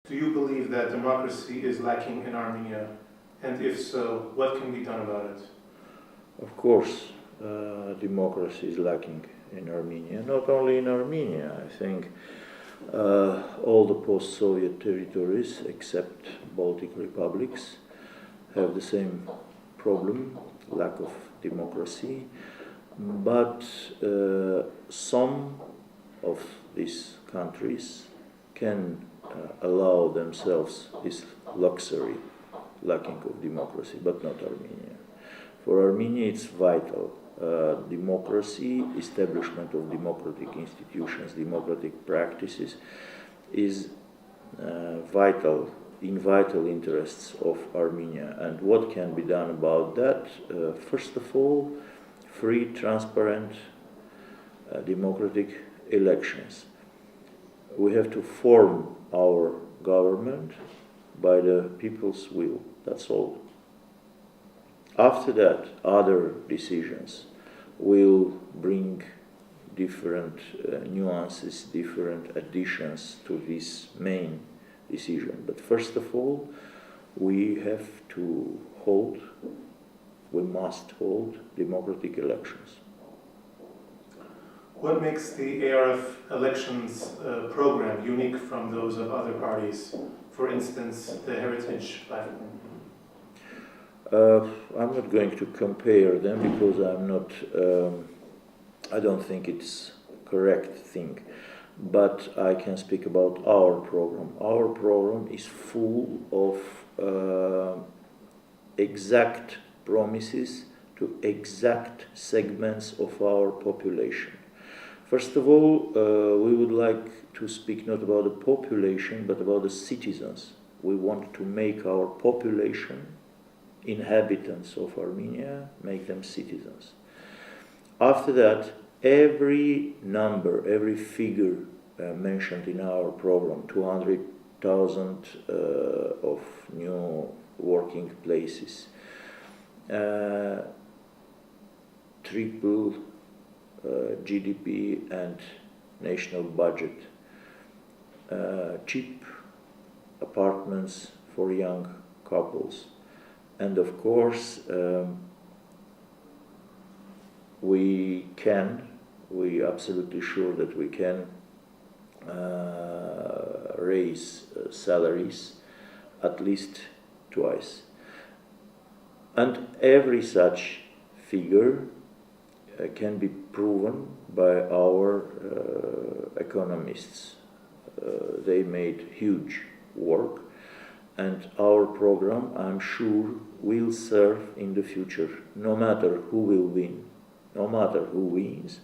Do you believe that democracy is lacking in Armenia? And if so, what can be done about it? Of course, democracy is lacking in Armenia. Not only in Armenia, I think all the post-Soviet territories, except Baltic republics, have the same problem, lack of democracy. But some of these countries can allow themselves this luxury, lacking of democracy, but not Armenia. For Armenia, it's vital. Democracy, establishment of democratic institutions, democratic practices is vital interests of Armenia. And what can be done about that? First of all, free, transparent, democratic elections. We have to form our government by the people's will. That's all. After that, other decisions will bring different nuances, different additions to this main decision. But first of all, we must hold democratic elections. What makes the ARF elections program unique from those of other parties? For instance, the Heritage Platform. I'm not going to compare them because I don't think it's correct thing. But I can speak about our program. Our program is full of exact promises to exact segments of our population. First of all, we would like to speak not about the population, but about the citizens. We want to make our population, inhabitants of Armenia, make them citizens. After that, every number, every figure mentioned in our program, 200,000 of new working places, triple GDP and national budget, cheap apartments for young couples, and of course we absolutely sure that we can raise salaries at least twice. And every such figure can be proven by our economists. They made huge work, and our program, I'm sure, will serve in the future, no matter who will win. No matter who wins,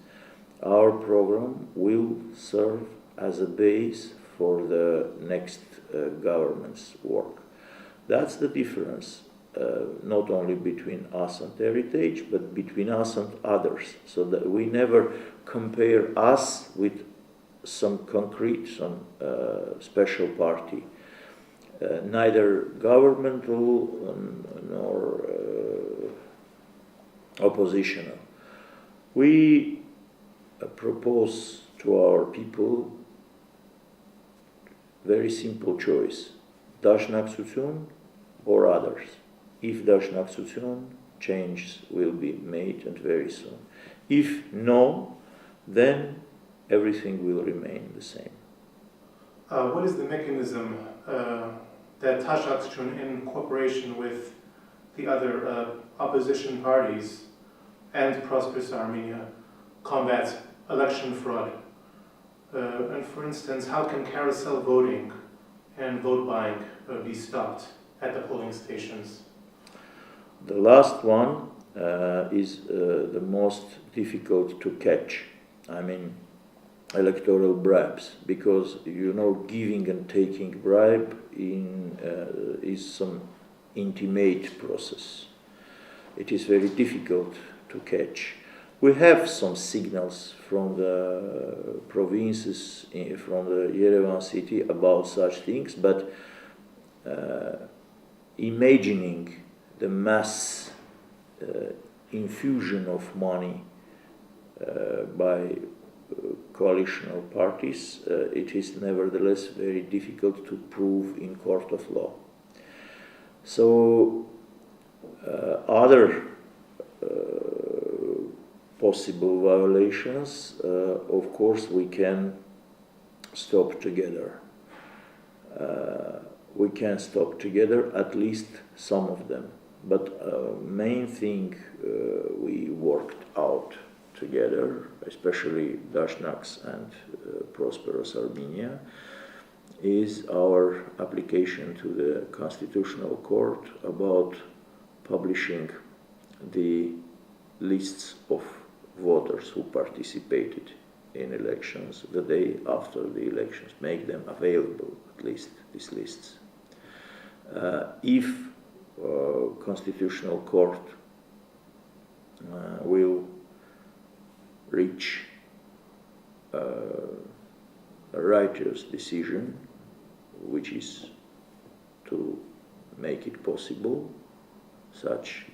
our program will serve as a base for the next government's work. That's the difference, not only between us and Heritage, but between us and others, so that we never compare us with some concrete, some special party, neither governmental nor oppositional. We propose to our people very simple choice: Dashnaksutun or others. If Dashnaksutun, changes will be made, and very soon. If no, then everything will remain the same. What is the mechanism that Tashaksutun, in cooperation with the other opposition parties and Prosperous Armenia, combat election fraud? And for instance, how can carousel voting and vote buying be stopped at the polling stations? The last one is the most difficult to catch. I mean, electoral bribes, because giving and taking bribe is some intimate process. It is very difficult to catch. We have some signals from the provinces, from the Yerevan city about such things, but imagining the mass infusion of money by coalitional parties, it is nevertheless very difficult to prove in court of law. So other possible violations, of course, we can stop together. We can stop together at least some of them. But main thing we worked out together, especially Dashnaks and Prosperous Armenia, is our application to the Constitutional Court about publishing the lists of voters who participated in elections the day after the elections, make them available, at least these lists. If Constitutional Court will reach a righteous decision, which is to make it possible, such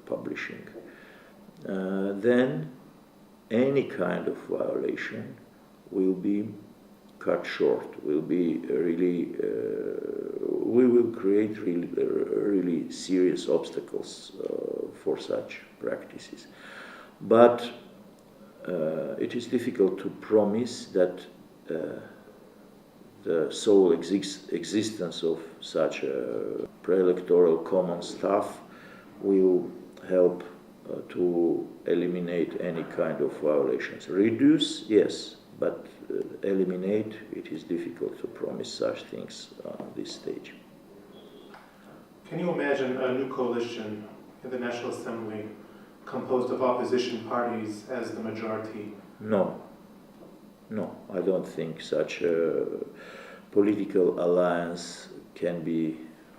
publishing, then any kind of violation will be cut short, will be really, we will create really serious obstacles for such practices. But it is difficult to promise that the sole existence of such a pre-electoral common staff will help to eliminate any kind of violations. Reduce, yes, but eliminate, it is difficult to promise such things on this stage. Can you imagine a new coalition in the National Assembly composed of opposition parties as the majority? No, I don't think such a political alliance can be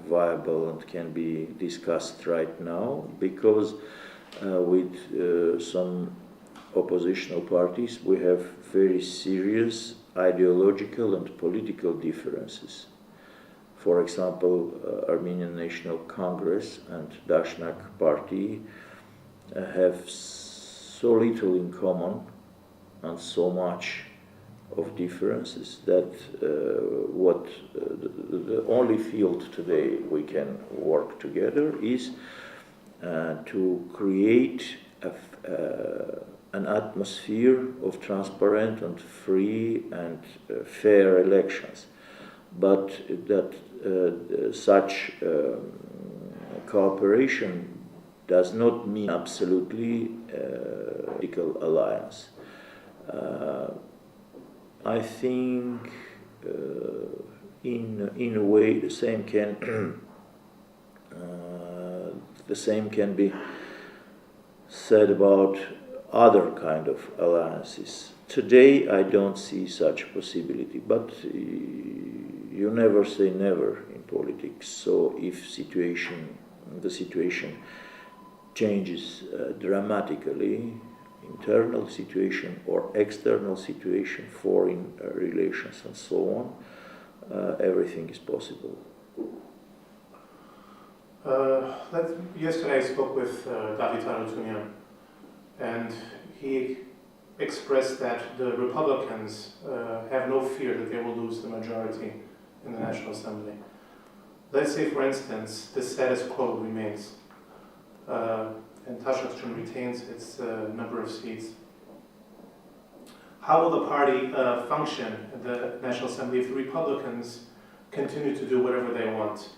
viable and can be discussed right now, because with some oppositional parties we have very serious ideological and political differences. For example, Armenian National Congress and Dashnak Party have so little in common and so much of differences that the only field today we can work together is to create an atmosphere of transparent and free and fair elections. But that such cooperation does not mean absolutely political alliance. I think in a way the same can be said about other kind of alliances. Today I don't see such possibility, but you never say never in politics. So if the situation changes dramatically, internal situation or external situation, foreign relations and so on, everything is possible. Yesterday I spoke with David Arutunian, and he expressed that the Republicans have no fear that they will lose the majority in the National Assembly. Let's say, for instance, the status quo remains, and Tashakçun retains its number of seats. How will the party function in the National Assembly if the Republicans continue to do whatever they want?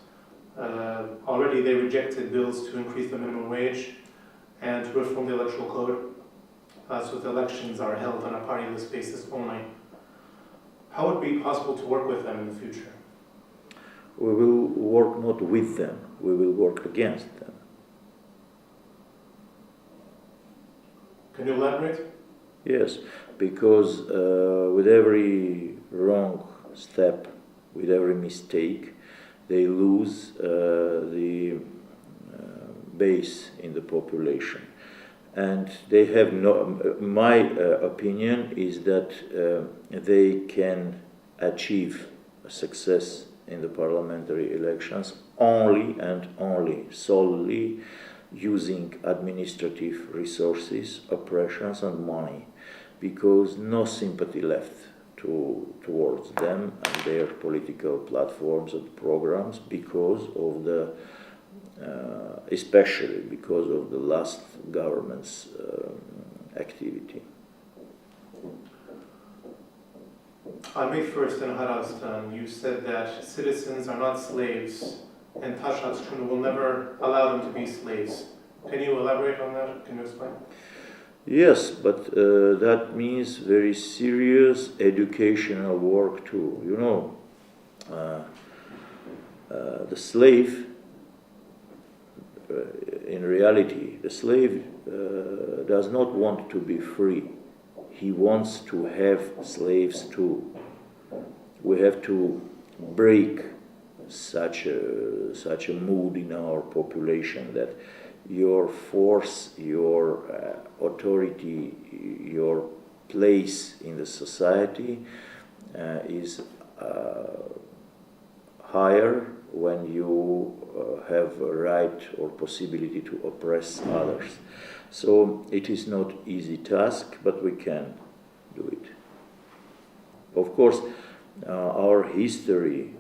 Already they rejected bills to increase the minimum wage and to reform the electoral code, so the elections are held on a partyless basis only. How would it be possible to work with them in the future? We will work not with them, we will work against them. Can you elaborate? Yes, because with every wrong step, with every mistake, they lose the base in the population. And they have no, my opinion is that they can achieve success in the parliamentary elections only and only solely using administrative resources, operations and money. because no sympathy left towards them and their political platforms and programs because of the, especially because of the last government's activity. On May 1st in Hayastan, you said that citizens are not slaves and Tashatsun will never allow them to be slaves. Can you elaborate on that? Can you explain? Yes, but that means very serious educational work too. You know, the slave, in reality, the slave does not want to be free. He wants to have slaves too. We have to break such a mood in our population that your force, your authority, your place in the society is higher when you have a right or possibility to oppress others. So it is not easy task, but we can do it. Of course, our history,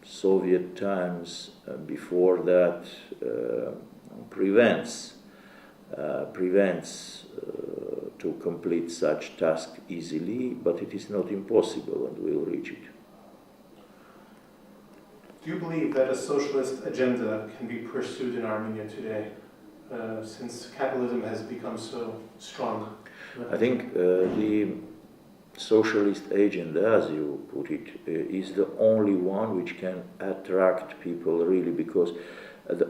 Soviet times, before that, prevents to complete such task easily, but it is not impossible, and we'll reach it. Do you believe that a socialist agenda can be pursued in Armenia today, since capitalism has become so strong? I think the socialist agenda, as you put it, is the only one which can attract people really, because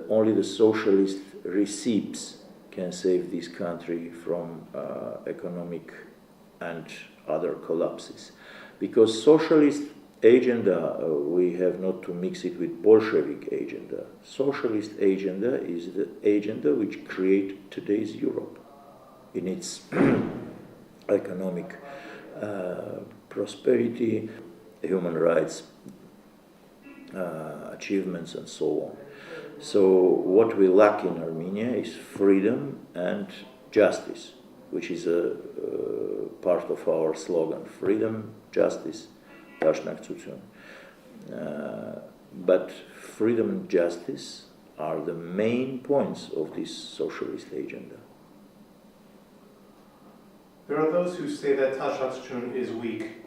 only the socialist receipts can save this country from economic and other collapses. Because socialist agenda, we have not to mix it with Bolshevik agenda. Socialist agenda is the agenda which creates today's Europe in its economic prosperity, human rights achievements, and so on. So what we lack in Armenia is freedom and justice, which is a part of our slogan: freedom, justice, dashnaktutsun. But freedom and justice are the main points of this socialist agenda. There are those who say that Tashatsun is weak,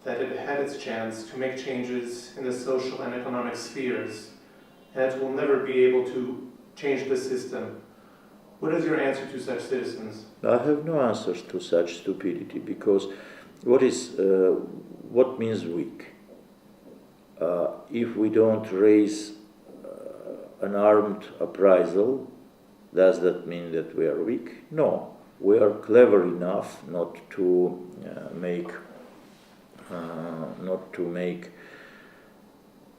that it had its chance to make changes in the social and economic spheres, and it will never be able to change the system. What is your answer to such citizens? I have no answers to such stupidity, because what means weak? If we don't raise an armed uprisal, does that mean that we are weak? No. We are clever enough not to make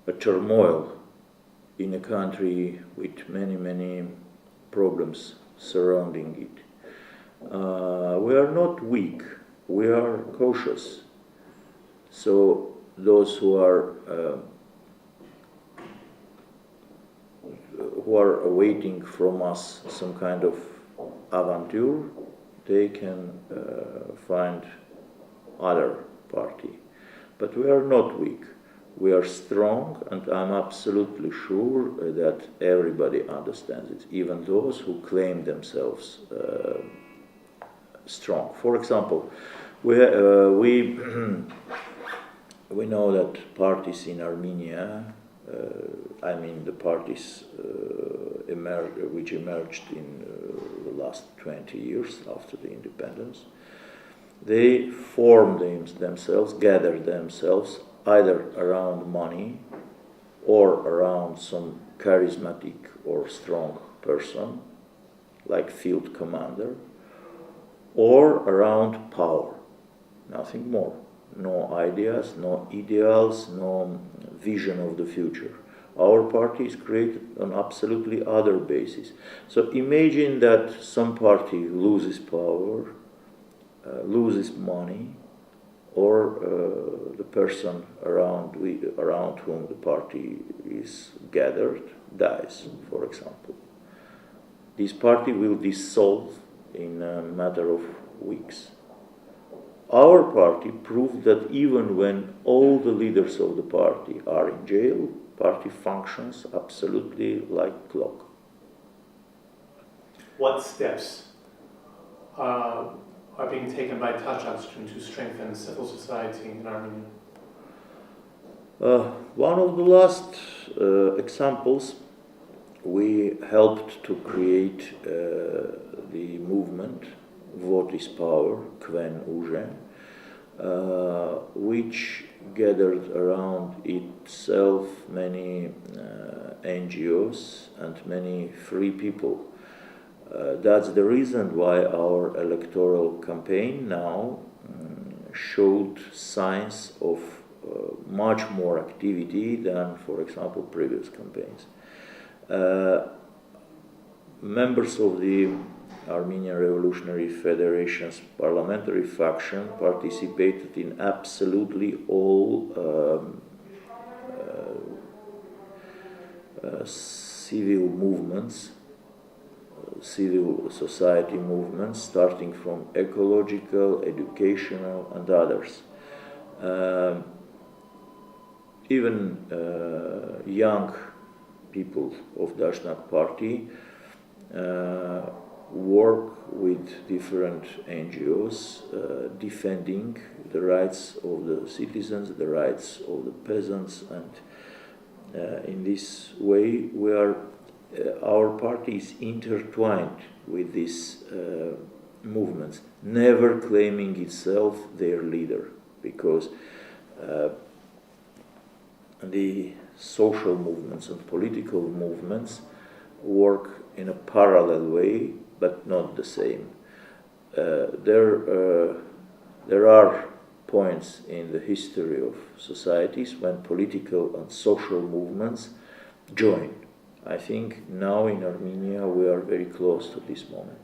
a turmoil in a country with many problems surrounding it. We are not weak. We are cautious. So those who are awaiting from us some kind of aventure, they can find other party. But we are not weak. We are strong, and I'm absolutely sure that everybody understands it, even those who claim themselves strong. For example, we know that parties in Armenia, the parties which emerged in the last 20 years after the independence, they formed themselves, gathered themselves either around money or around some charismatic or strong person, like field commander, or around power, nothing more. No ideas, no ideals, no vision of the future. Our party is created on absolutely other basis. So imagine that some party loses power, loses money, or the person around whom the party is gathered dies, for example. This party will dissolve in a matter of weeks. our party proved that even when all the leaders of the party are in jail, party functions absolutely like clock. What steps are being taken by Taşakçı to strengthen civil society in Armenia? One of the last examples, we helped to create the movement What is Power, Quen Uže, which gathered around itself many NGOs and many free people. That's the reason why our electoral campaign now showed signs of much more activity than, for example, previous campaigns. Members of the Armenian Revolutionary Federation's parliamentary faction participated in absolutely all civil movements, civil society movements, starting from ecological, educational, and others. Even young people of Dashnak party work with different NGOs defending the rights of the citizens, the rights of the peasants, and in this way our party is intertwined with these movements, never claiming itself their leader, because the social movements and political movements work in a parallel way, but not the same. There are points in the history of societies when political and social movements join. I think now in Armenia we are very close to this moment.